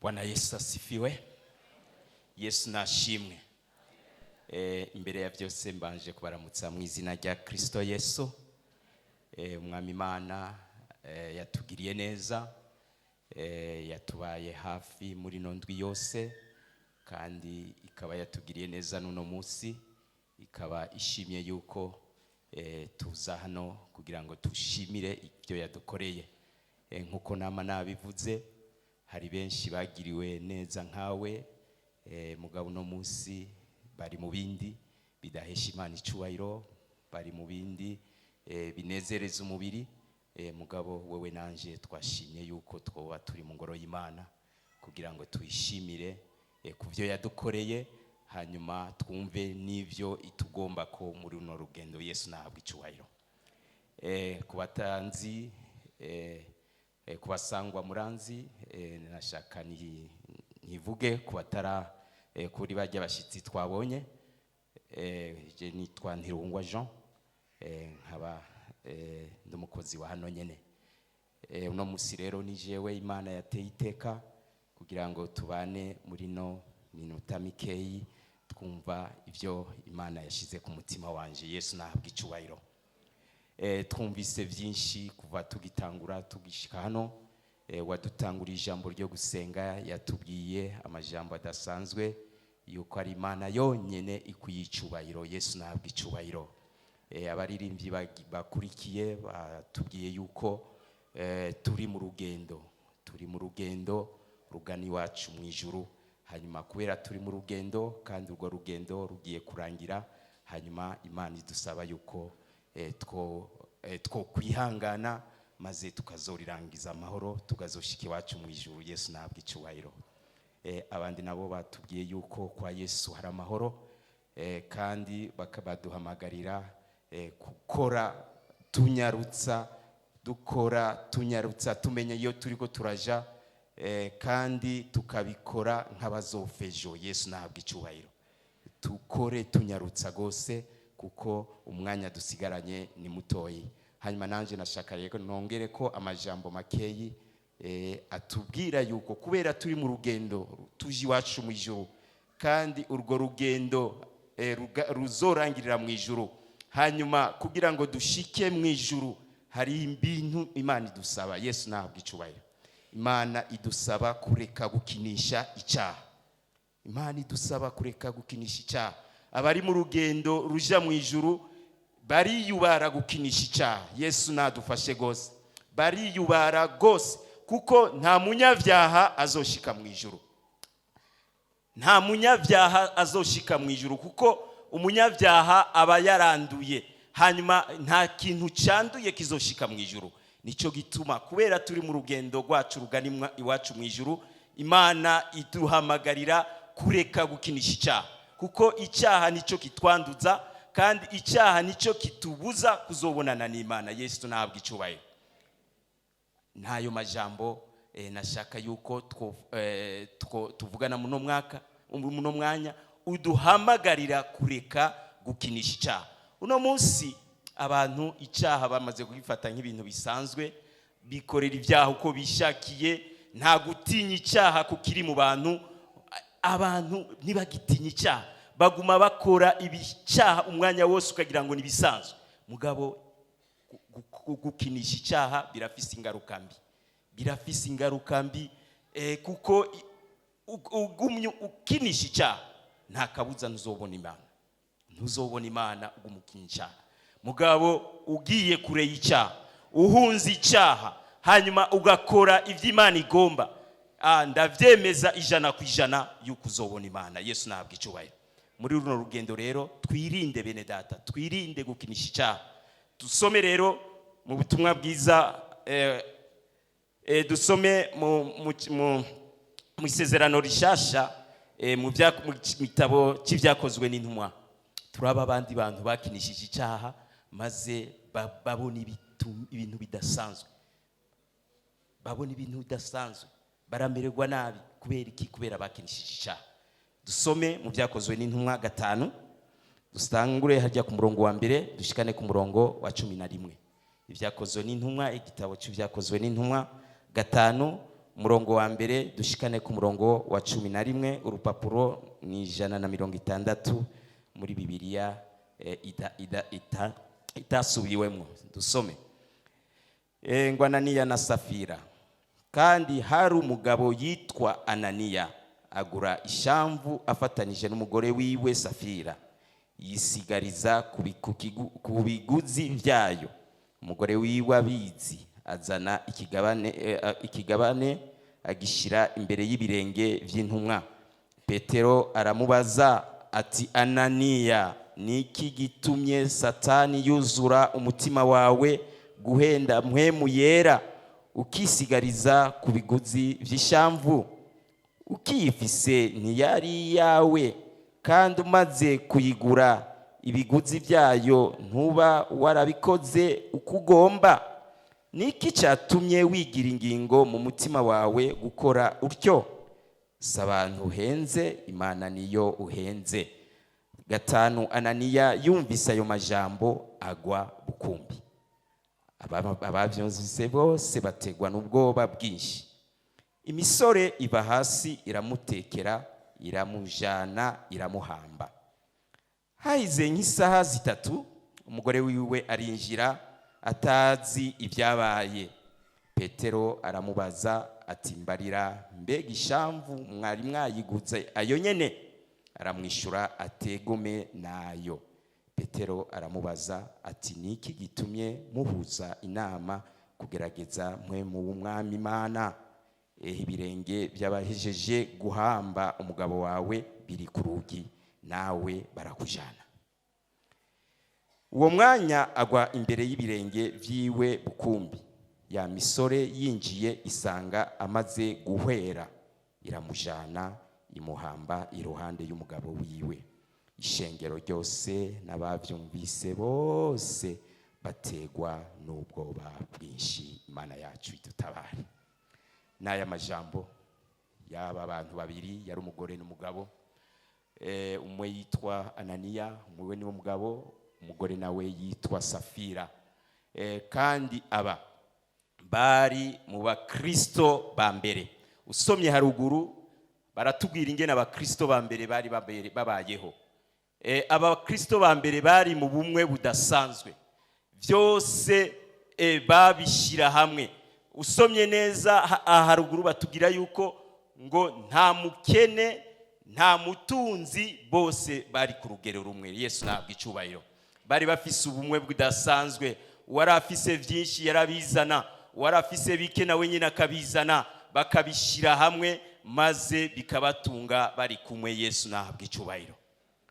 Bwana Yesu asifiwe. Yesu nashimwe. Imbere ya byose mbanje kubaramutsa mu izina rya Kristo Yesu. Umwami Imana yatugiriye neza, yatubaye hafi muri nondwi yose, kandi ikaba yatugiriye neza nuno munsi, ikaba ishimye yuko tuza hano kugira ngo tushimire ibyo yadukoreye. Nkuko nama nabivuze, hari benshi bagiriwe neza nkawe, mugabo no munsi bari mu bindi bidahesha Imana icubahiro, bari mu bindi binezereza umubiri, mugabo wewe nanje twashimye yuko twoba turi mu ngoro y'Imana kugira ngo tuyishimire kuvyo yadukoreye, hanyuma twumve n'ivyo itugomba ko muri uno rugendo. Yesu nahabwa icubahiro. Kubatanzi, kubasangwa muranzi, nashaka ntivuge kubatara kuri bajya bashitsi twabonye. Je nitwa Ntirungwa Jean, nkaba ndumukozi wa hano nyene. Uno musi rero ni jewe Imana yateye iteka kugira ngo tubane muri no minota mikeyi twumva ivyo Imana yashize ku mutima wanje. Yesu nahabwa icubahiro. Twumvise byinshi kuva tugitangura tugishika hano. Wadutangura ijambo ryo gusenga, yatubwiye amajambo adasanzwe yuko ari Imana yonyene ikwiye icubahiro. Yesu nahabwa icubahiro. Abaririmbyi bakurikiye batubwiye yuko turi mu rugendo rugana iwacu mu ijuru. Hanyuma kubera turi mu rugendo kandi urwo rugendo rugiye kurangira, hanyuma Imana idusaba yuko two kwihangana maze tukazorirangiza amahoro, tukazoshika iwacu mu ijuru. Yesu nahabwa icubahiro. Abandi nabo batubwiye yuko kwa Yesu hari amahoro, kandi bakabaduhamagarira gukora tunyarutsa tumenye iyo turiko turaja, kandi tukabikora nk'abazofejo. Yesu nahabwa icubahiro. Tukore tunyarutsa gose kuko umwanya dusigaranye ni mutoyi. Hanyuma nanje nashaka rero nongere ko amajambo makeyi atubwira yuko kubera turi mu rugendo tuji iwacu mu ijuru, kandi urwo rugendo ruzorangirira mu ijuru. Hanyuma kugira ngo dushike mu ijuru hari ibintu Imana idusaba. Yesu nahabwa icubahiro. Imana idusaba kureka gukinisha icyaha. Imana idusaba kureka gukinisha icyaha. Abari mu rugendo ruja mu ijuru bariyubara gukinisha icyaha. Yesu nadufashe gose, bariyubara gose, kuko nta munyavyaha azoshika mu ijuru. Nta munyavyaha azoshika mu ijuru, kuko umunyavyaha aba yaranduye, hanyuma nta kintu canduye kizoshika mu ijuru. Nico gituma kubera turi mu rugendo rwacu rugana iwacu mu ijuru, Imana iduhamagarira kureka gukinisha icyaha, kuko icyaha nico kitwanduza, kandi icyaha nico kitubuza kuzobonana n'Imana. Yesu nahabwa icubahiro. Ntayo majambo nashaka yuko tuvugana muno mwanya uduhamagarira kureka gukinisha icyaha. Uno munsi abantu icyaha bamaze kugifata nk'ibintu bisanzwe, bikorera ibyaha uko bishakiye, nta gutinya icyaha kukiri mu bantu. Abantu ntibagitinya icyaha, baguma bakora ibicyaha umwanya wose ukagira ngo nibisanzwe. Mugabo gukinisha icyaha birafise ingaruka mbi, kuko ugumye ukinisha icyaha nta kabuza ntuzobona Imana ugumukinisha. Mugabo ugiye kure y'icyaha, uhunze icyaha, hanyuma ugakora ivyo Imana igomba, ndavyemeza 100% yuko uzobona Imana. Yesu nahabwa icubahiro. Muri runo rugendo rero twirinde bene data, twirinde gukinisha icyaha. Dusome rero mu butumwa bwiza, dusome mu isezerano rishasha, mu bitabo cy'ivyakozwe n'intumwa. turaba abandi bantu bakinishije icyaha maze babona ibintu bidasanzwe, babona ibintu bidasanzwe, baramererwa nabi. Kubera iki? Kubera bakinishije icyaha. Dusome mu Byakozwe n'Intumwa 5, dusangure hajya ku murongo wa mbere dushikane ku murongo wa 11. Ibyakozwe n'Intumwa, igitabo cy'Ibyakozwe n'Intumwa 5, umurongo wa mbere dushikane ku murongo wa 11. Urupapuro ni 160 muri Bibiliya itasubiwemo. Dusome. Ngo Ananiya na Safira. Kandi hari umugabo yitwa Ananiya, agura ishamvu afatanije n'umugore wiwe Safira, yisigariza ku biguzi byayo. Umugore wiwe abizi, azana ikigabane agishira imbere y'ibirenge by'intumwa. Petero aramubaza ati, Ananiya, niki gitumye Satani yuzura umutima wawe guhenda mpwemu yera ukisigariza ku biguzi by'ishamvu? Ukiyifise ntiyari yawe, kandi umaze kuyigura ibiguzi byayo ntuba warabikoze uko ugomba? Niki cyatumye wigira ingingo mu mutima wawe gukora utyo? Si abantu uhenze, Imana niyo uhenze. 5. Ananiya yumvise ayo majambo agwa bukumbi. Abavyumvise bose bategwa n'ubwoba bwinshi. Imisore iba hasi iramutekera, iramujana, iramuhamba. Haize nk'isaha 3, umugore wiwe arinjira atazi ibyabaye. Petero aramubaza ati, mbarira, mbega ishamvu mwari mwayiguze ayo nyene? Aramwishura ategome nayo. Petero aramubaza ati, niki gitumye muhuza inama kugerageza mpwemu w'Umwami Imana? Ibirenge by'abahejeje guhamba umugabo wawe biri ku rugi, nawe barakujana. Uwo mwanya agwa imbere y'ibirenge vyiwe bukumbi. Ya misore yinjiye isanga amaze guhwera, iramujana imuhamba iruhande y'umugabo wiwe. Ishengero ryose n'abavyumvise bose bategwa n'ubwoba bwinshi. Imana yacu idutabare. N'aya majambo y'aba bantu babiri, yari umugore n'umugabo. Umwe yitwa Ananiya, umwe ni umugabo, umugore nawe yitwa Safira. Kandi aba bari mu bakristo ba mbere. Usomye haruguru baratubwira ingene abakristo ba mbere bari babayeho. Abakristo ba mbere bari mu bumwe budasanzwe, byose babishira hamwe. Usomye neza haruguru batubwira yuko ngo nta mukene nta mutunzi, bose bari ku rugero rumwe. Yesu ntabwo icubahiro. Bari bafise ubumwe budasanzwe. Uwari afise vyinshi yarabizana, uwari afise bike nawe nyine akabizana, bakabishira hamwe maze bikabatunga bari kumwe. Yesu ntabwo icubahiro.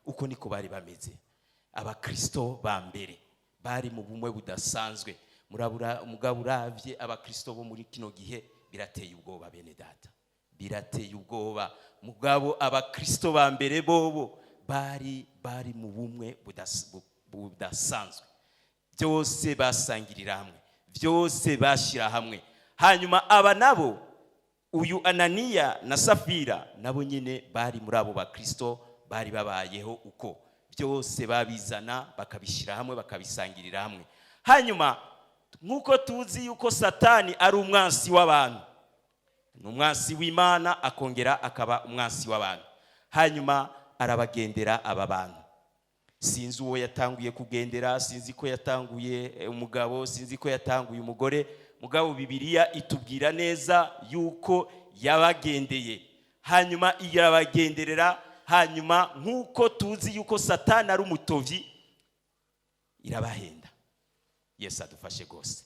Uko niko bari bameze abakristo ba mbere, bari mu bumwe budasanzwe. Umugabo uravye abakristo bo muri kino gihe birateye ubwoba, bene data, birateye ubwoba. Mugabo abakristo ba mbere bobo bari mu bumwe budasanzwe. Byose basangirira hamwe, byose bashira hamwe. Hanyuma aba nabo, uyu Ananiya na Safira, nabo nyine bari muri abo bakristo bari babayeho uko. Byose babizana bakabishira hamwe, bakabisangirira hamwe. Hanyuma nkuko tuzi yuko Satani ari umwansi w'abantu, n'umwansi w'Imana akongera akaba umwansi w'abantu. Hanyuma arabagendera aba bantu. Sinzi uwo yatanguye kugendera, sinzi ko yatanguye umugabo, sinzi ko yatanguye umugore. Mugabo Bibiliya itubwira neza yuko yabagendeye. Hanyuma irabagenderera. Hanyuma nkuko tuzi yuko Satani ari umutovyi, irabahenda. Yesu adufashe gose.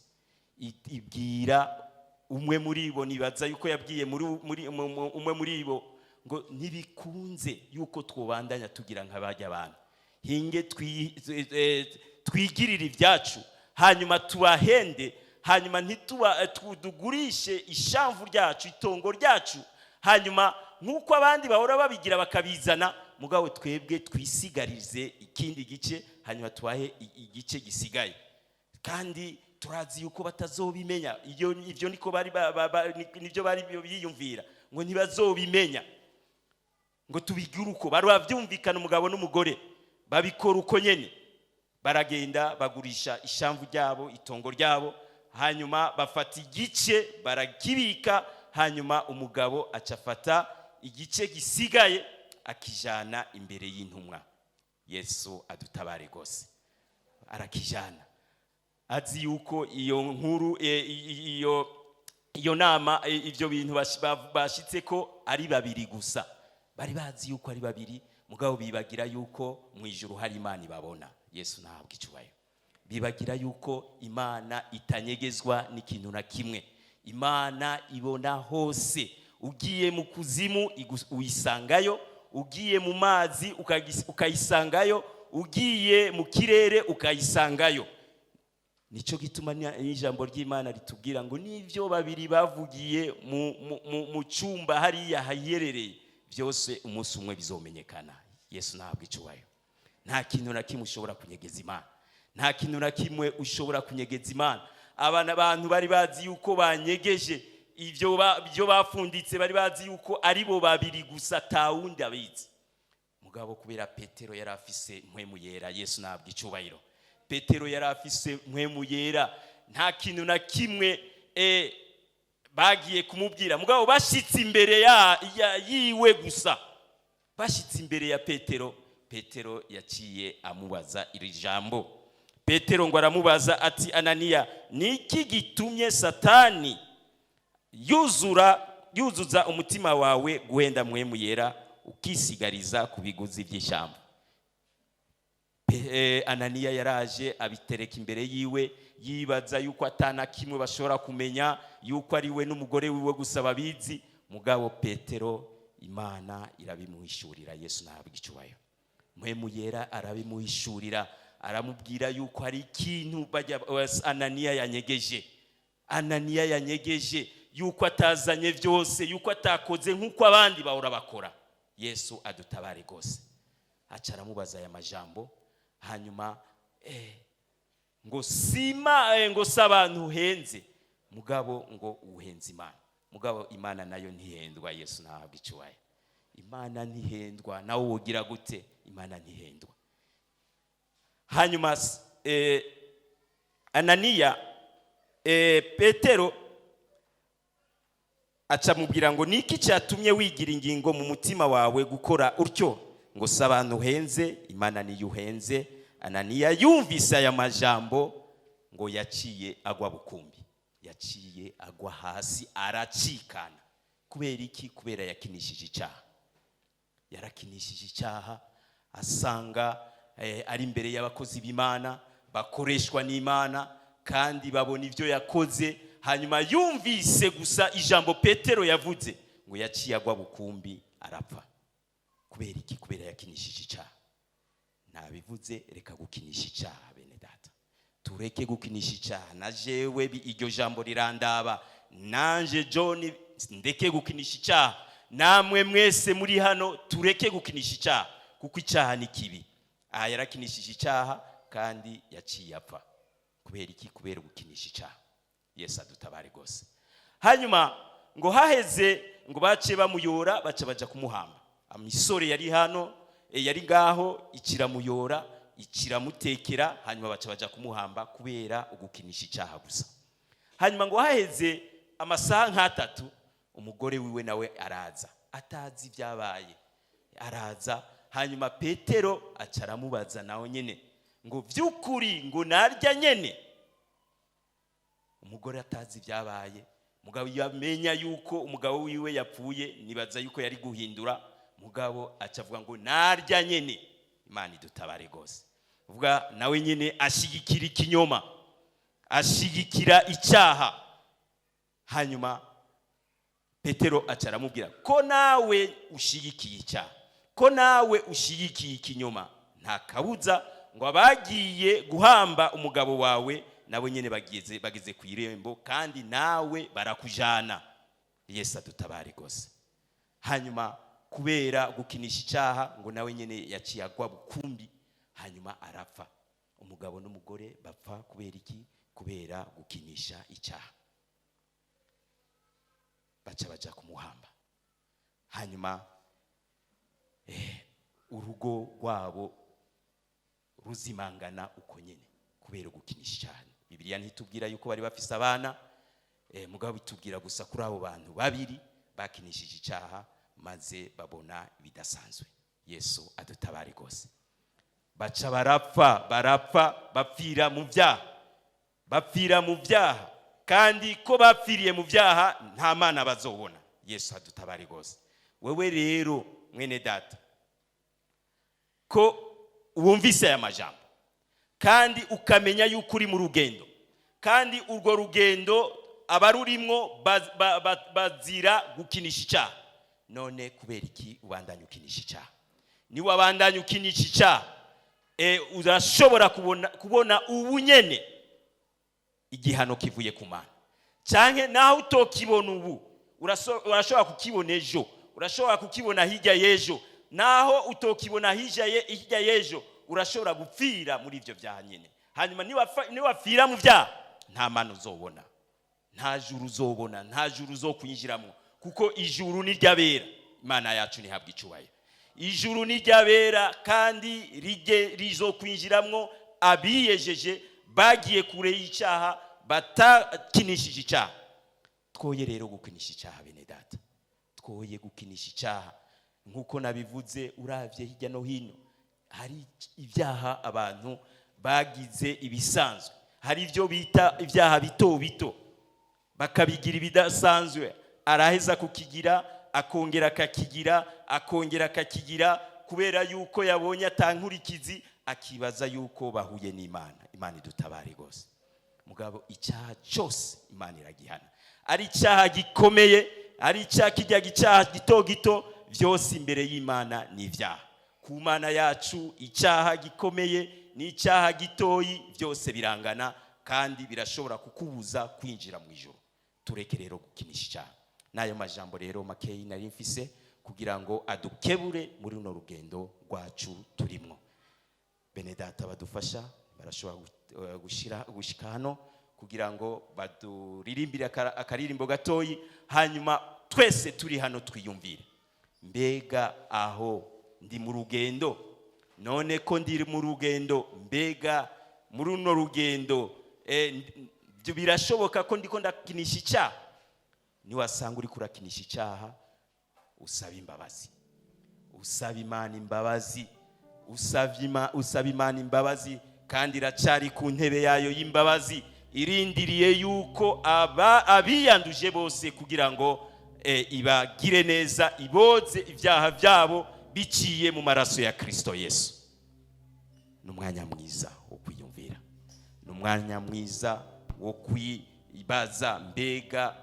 Ibwira umwe muri bo, nibaza yuko yabwiye umwe muri bo ngo ntibikunze yuko twobandanya tugira nk'abajya abantu. Hinge twigirira ibyacu, hanyuma tubahende, hanyuma tugurishe ishamvu ryacu, itongo ryacu. Hanyuma nkuko abandi bahora babigira bakabizana, mugabo twebwe twisigarize ikindi gice hanyuma tubahe igice gisigaye. Kandi turazi yuko batazobimenya. Ivyo niko bari nivyo bari biyumvira ngo ntibazobimenya, ngo tubigira uko. Bari bavyumvikana umugabo n'umugore babikora uko nyene. Baragenda bagurisha ishamvu ryabo, itongo ryabo, hanyuma bafata igice barakibika, hanyuma umugabo acafata igice gisigaye akijana imbere y'intumwa. Yesu adutabare gose. Arakijana azi yuko iyo nkuru iyo nama ivyo bintu bashitse ko ari babiri gusa. Bari bazi yuko ari babiri, mugabo bibagira yuko mu ijuru hari Imana ibabona. Yesu nahabwa icyubahiro. Bibagira yuko Imana itanyegezwa n'ikintu na kimwe. Imana ibona hose. Ugiye mu kuzimu uyisangayo, ugiye mu mazi ukayisangayo, ugiye mu kirere ukayisangayo. Nico gituma n'ijambo ry'Imana ritubwira ngo nivyo babiri bavugiye mu cyumba hariya hayerereye, byose umunsi umwe bizomenyekana. Yesu nahabwa icyubahiro. Nta kintu na kimwe ushobora kunyegeza Imana. Nta kintu na kimwe ushobora kunyegeza Imana. Abantu bari bazi yuko banyegeje ivyo bafunditse, bari bazi yuko ari bo babiri gusa tawundi abizi. Mugabo kubera Petero yari afise mpwemu yera, Yesu nahabwa icyubahiro. Petero yari afise mpwemu yera, nta kintu na kimwe bagiye kumubwira. Mugabo bashitse imbere yiwe gusa, bashitse imbere ya Petero, Petero yaciye amubaza iri jambo. Petero ngo aramubaza ati, Ananiya, niki gitumye Satani yuzuza umutima wawe guhenda mpwemu yera ukisigariza ku biguzi by'ishyamba? Ananiya yaraje abitereka imbere yiwe, yibaza yuko atana kimwe bashobora kumenya, yuko ari we n'umugore wiwe gusa babizi. Mugabo Petero Imana irabimuhishurira. Yesu nahabwa icyubahiro. Mpwemu yera arabimuhishurira, aramubwira yuko hari ikintu Ananiya yanyegeje. Ananiya yanyegeje yuko atazanye byose, yuko atakoze nk'uko abandi bahora bakora. Yesu adutabare gose. Aca aramubaza aya majambo, hanyuma ngo ngo s'abantu uhenze, mugabo ngo uhenze Imana. Mugabo Imana nayo ntihendwa. Yesu nahabwa icyubahiro. Imana ntihendwa. Nawe wogira gute? Imana ntihendwa. Hanyuma Ananiya, Petero aca mubwira ngo niki cyatumye wigira ingingo mu mutima wawe gukora utyo? Ngo s'abantu uhenze, Imana niyo uhenze. Ananiya yumvise aya majambo ngo yaciye agwa bukumbi, yaciye agwa hasi aracikana. Kubera iki? Kubera yakinishije icyaha. Yarakinishije icyaha, asanga ari imbere y'abakozi b'Imana, bakoreshwa n'Imana kandi babona ivyo yakoze. Hanyuma yumvise gusa ijambo Petero yavuze, ngo yaciye agwa bukumbi arapfa. Kubera iki? Kubera yakinishije icyaha. Nabivuze, reka gukinisha icyaha bene data. Tureke gukinisha icyaha. Na jewe iryo jambo rirandaba. Nanje John ndeke gukinisha icyaha. Namwe mwese muri hano tureke gukinisha icyaha, kuko icyaha ni kibi. Yarakinishije icyaha kandi yaciye apfa. Kubera iki? Kubera gukinisha icyaha. Yesu adutabare gose. Hanyuma ngo haheze ngo bace bamuyora, baca baja kumuhamba. Amisore yari hano, yari ngaho, ikiramuyora, ikiramutekera, hanyuma baca baja kumuhamba kubera ugukinisha icyaha gusa. Hanyuma ngo haheze amasaha nk'atatu, umugore wiwe nawe araza, atazi ibyabaye. Araza, hanyuma Petero aca aramubaza nawe nyene ngo vy'ukuri ngo narya nyene? Umugore atazi ibyabaye, mugabo yamenya yuko umugabo wiwe yapfuye, nibaza yuko yari guhindura. Mugabo acavuga ngo narya nyene. Imana idutabare gose. Uvuga nawe nyene ashigikira ikinyoma, ashigikira icyaha. Hanyuma Petero aca aramubwira ko nawe ushigikiye icyaha, ko nawe ushigikiye ikinyoma, nta kabuza ngo abagiye guhamba umugabo wawe nabo nyene bageze ku irembo, kandi nawe barakujana. Yesu adutabare gose. Hanyuma kubera gukinisha icyaha ngo nawe nyene yaciye agwa bukumbi hanyuma arapfa. Umugabo n'umugore bapfa kubera iki? Kubera gukinisha icyaha. Baca kumuhamba. Hanyuma urugo rwabo ruzimangana uko nyene kubera gukinisha icyaha. Bibiliya ntitubwira yuko bari bafise abana, mugabo bitubwira gusa kuri abo bantu babiri bakinishije icyaha maze babona ibidasanzwe. Yesu adutabare gose. Baca barapfa bapfira mu byaha kandi ko bapfiriye mu byaha nta mana bazobona. Yesu adutabare gose. Wewe rero mwene data ko wumvise aya majambo kandi ukamenya yuko uri mu rugendo, kandi urwo rugendo abarurimwo bazira gukinisha icyaha, none kubera iki ubandanya ukinisha icyaha? Ni wabandanya ukinisha icyaha urashobora kubona ubunyene igihano kivuye ku Mana. Canke naho utokibona ubu urashobora kukibona ejo, urashobora kukibona hirya y'ejo. Naho utokibona hirya y'ejo urashobora gupfira muri ivyo byaha nyene. Hanyuma niwapfira mu byaha nta Mana uzobona, nta juru uzobona, nta juru uzokwinjiramo, kuko ijuru ni ry'abera. Imana yacu nihabwa icubahiro. Ijuru ni ry'abera kandi rizokwinjiramwo abiyejeje bagiye kure y'icyaha, batakinishije icyaha. Twoye rero gukinisha icyaha bene data, twoye gukinisha icyaha. Nkuko nabivuze, uravye hirya no hino hari ibyaha abantu bagize ibisanzwe, hari ibyo bita ibyaha bito bito bakabigira ibidasanzwe. Araheza kukigira akongera akakigira kubera yuko yabonye atankurikizi, akibaza yuko bahuye n'Imana. Imana idutabare gose. Mugabo icyaha cyose Imana iragihana. Ari icyaha gikomeye, ari icyaha gito, byose imbere y'Imana ni ibyaha. Ku Mana yacu icyaha gikomeye n'icyaha gitoyi byose birangana kandi birashobora kukubuza kwinjira mu ijuru. Tureke rero gukinisha icyaha. Nayo majambo rero makeyi nari mfise kugira ngo adukebure muri runo rugendo rwacu turimwo. Bene data badufasha barashobora gushika hano kugira ngo baduririmbire akaririmbo gatoyi, hanyuma twese turi hano twiyumvire, mbega aho ndi mu rugendo, none ko ndi mu rugendo, mbega muri runo rugendo birashoboka ko ndiko ndakinisha icyaha? Niwasanga uri kurakinisha icyaha, usaba imbabazi, usaba Imana imbabazi, usaba Imana imbabazi, kandi iracari ku ntebe yayo y'imbabazi irindiriye yuko abiyanduje bose kugira ngo ibagire neza, iboze ibyaha byabo biciye mu maraso ya Kristo Yesu. Numwanya mwiza wo kwiyumvira, numwanya mwiza wo kwibaza, mbega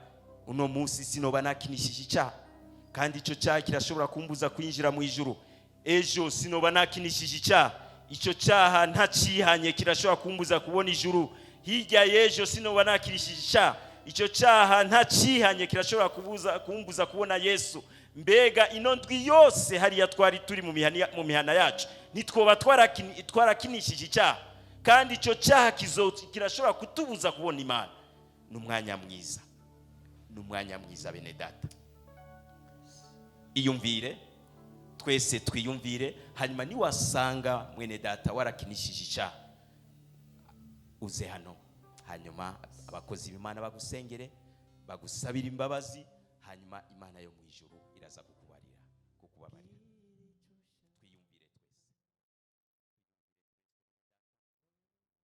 uno munsi sinoba nakinishije icyaha? Kandi icyo cyaha kirashobora kumbuza kwinjira mu ijuru. Ejo sinoba nakinishije icyaha, icyo cyaha ntacihanye kirashobora kumbuza kubona ijuru. Hirya y'ejo sinoba nakinishije icyaha, icyo cyaha ntacihanye kirashobora kumbuza kubona Yesu. Mbega ino ndwi yose hariya twari turi mu mihana yacu nitwoba twarakinishije icyaha, kandi icyo cyaha kirashobora kutubuza kubona Imana. Numwanya mwiza, numwanya mwiza bene data. Iyumvire, twese twiyumvire, hanyuma niwasanga mwene data warakinishije icyaha, uze hano, hanyuma abakozi b'Imana bagusengere, bagusabira imbabazi, hanyuma Imana yo mu ijuru iraza kukubarira.